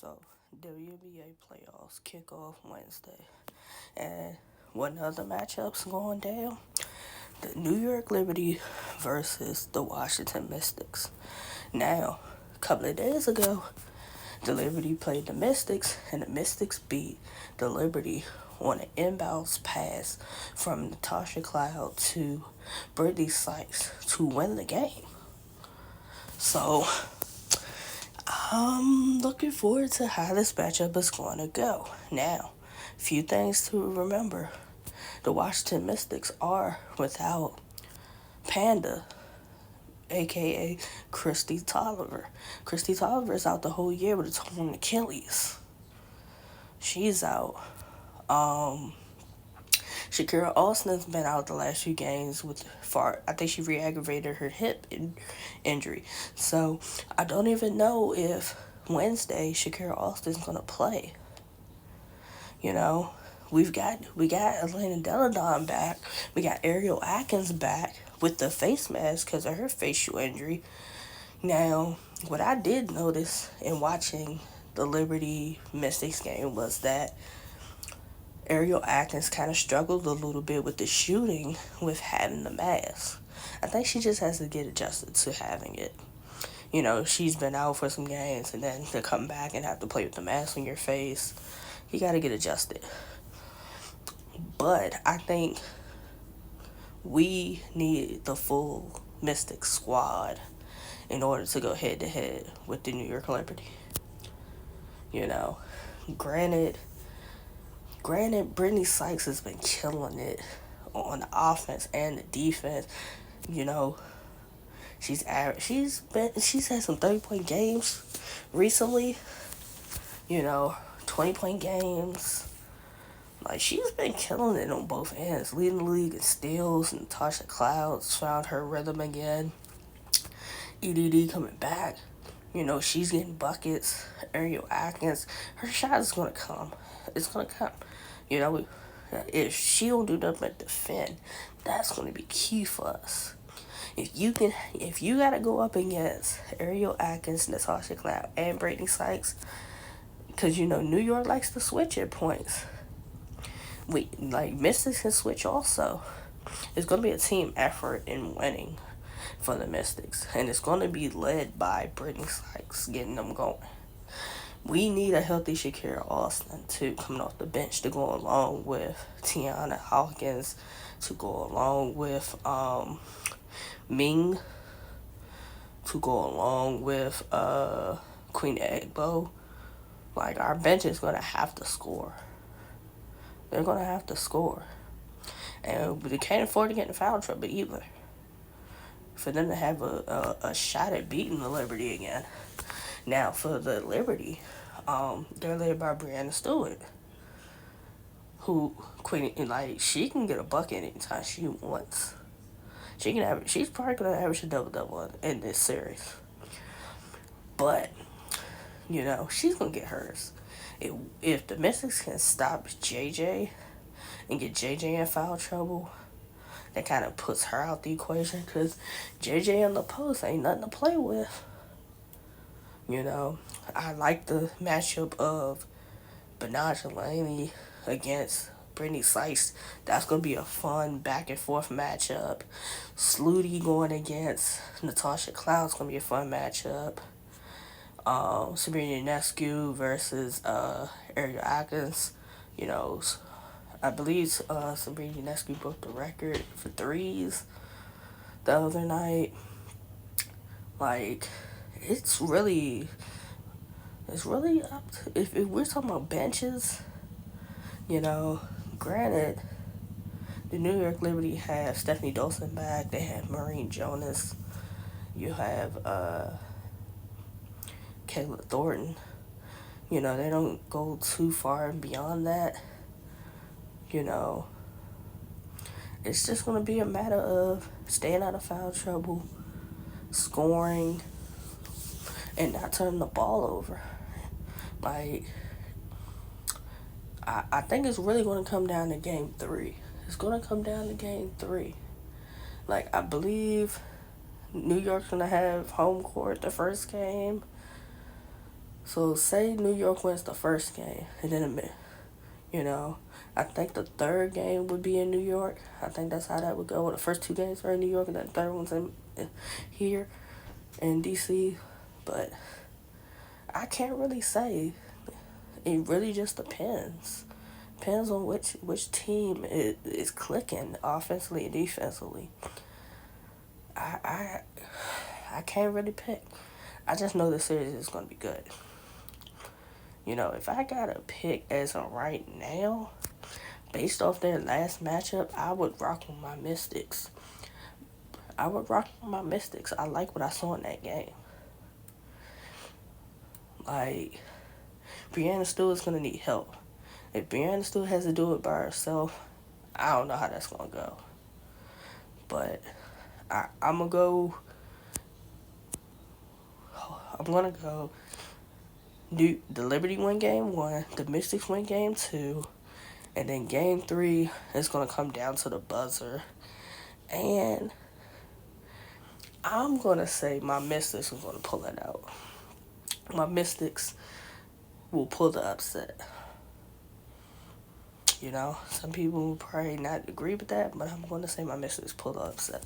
So, WNBA playoffs kick off Wednesday. And what other matchups going down? The New York Liberty versus the Washington Mystics. Now, a couple of days ago, the Liberty played the Mystics, and the Mystics beat the Liberty on an inbounds pass from Natasha Cloud to Brittany Sykes to win the game. So, I'm looking forward to how this matchup is going to go. Now, few things to remember. The Washington Mystics are without Panda, aka Christy Tolliver. Christy Tolliver is out the whole year with a torn Achilles. She's out. Um, Shakira Austin's been out the last few games I think she re-aggravated her injury. So I don't even know if Wednesday Shakira Austin's gonna play. You know, we got Atlanta Delle-Donne back. We got Ariel Atkins back with the face mask because of her facial injury. Now, what I did notice in watching the Liberty Mystics game was that Ariel Atkins kind of struggled a little bit with the shooting with having the mask. I think she just has to get adjusted to having it. You know, she's been out for some games, and then to come back and have to play with the mask on your face, you got to get adjusted. But I think we need the full Mystic squad in order to go head to head with the New York Liberty. You know, granted, Brittany Sykes has been killing it on the offense and the defense. You know, she's had some 30-point games recently. You know, 20-point games. Like, she's been killing it on both ends, leading the league in steals. And Natasha Clouds found her rhythm again. EDD coming back. You know, she's getting buckets. Ariel Atkins, her shot is gonna come. It's gonna come. You know, if she don't do nothing but defend, that's gonna be key for us. If you gotta go up against Ariel Atkins, Natasha Cloud, and Brittany Sykes, because you know New York likes to switch at points. Mystics can switch also. It's gonna be a team effort in winning for the Mystics, and it's gonna be led by Brittany Sykes getting them going. We need a healthy Shakira Austin too, coming off the bench to go along with Tiana Hawkins, to go along with Ming, to go along with Queen Egbo. Like, our bench is gonna have to score. They're gonna have to score, and they can't afford to get in foul trouble either. For them to have a shot at beating the Liberty again. Now, for the Liberty, they're led by Brianna Stewart, who she can get a bucket anytime she wants. She's probably gonna average a double in this series. But you know, she's gonna get hers. If the Mystics can stop JJ and get JJ in foul trouble, that kind of puts her out the equation, because JJ on the post ain't nothing to play with. You know, I like the matchup of Benaj Laney against Brittany Sykes. That's going to be a fun back and forth matchup. Sluty going against Natasha Cloud's going to be a fun matchup. Sabrina Ionescu versus Ariel Atkins. You know, I believe Sabrina Ionescu broke the record for threes the other night. Like, it's really up to, if we're talking about benches, you know, granted, the New York Liberty have Stephanie Dolson back. They have Maureen Jonas. You have Kayla Thornton. You know, they don't go too far beyond that. You know, it's just going to be a matter of staying out of foul trouble, scoring, and not turning the ball over. Like, I think it's really going to come down to game 3. It's going to come down to game 3. Like, I believe New York's going to have home court the first game. So say New York wins the first game, and then you know, I think the third game would be in New York. I think that's how that would go. The first two games are in New York, and then the third one's in here in DC. But I can't really say. It really just depends. Depends on which team is clicking offensively and defensively. I I I can't really pick. I just know the series is gonna be good. If I gotta pick as of right now, based off their last matchup, I would rock with my Mystics. I would rock with my Mystics. I like what I saw in that game. Like, Brianna still is gonna need help. If Brianna still has to do it by herself, I don't know how that's gonna go. But I'm gonna go. I'm gonna go. The Liberty win game 1, the Mystics win game 2, and then game 3 is gonna come down to the buzzer. And I'm gonna say my Mystics are gonna pull it out. My Mystics will pull the upset. Some people will probably not agree with that, but I'm gonna say my Mystics pull the upset.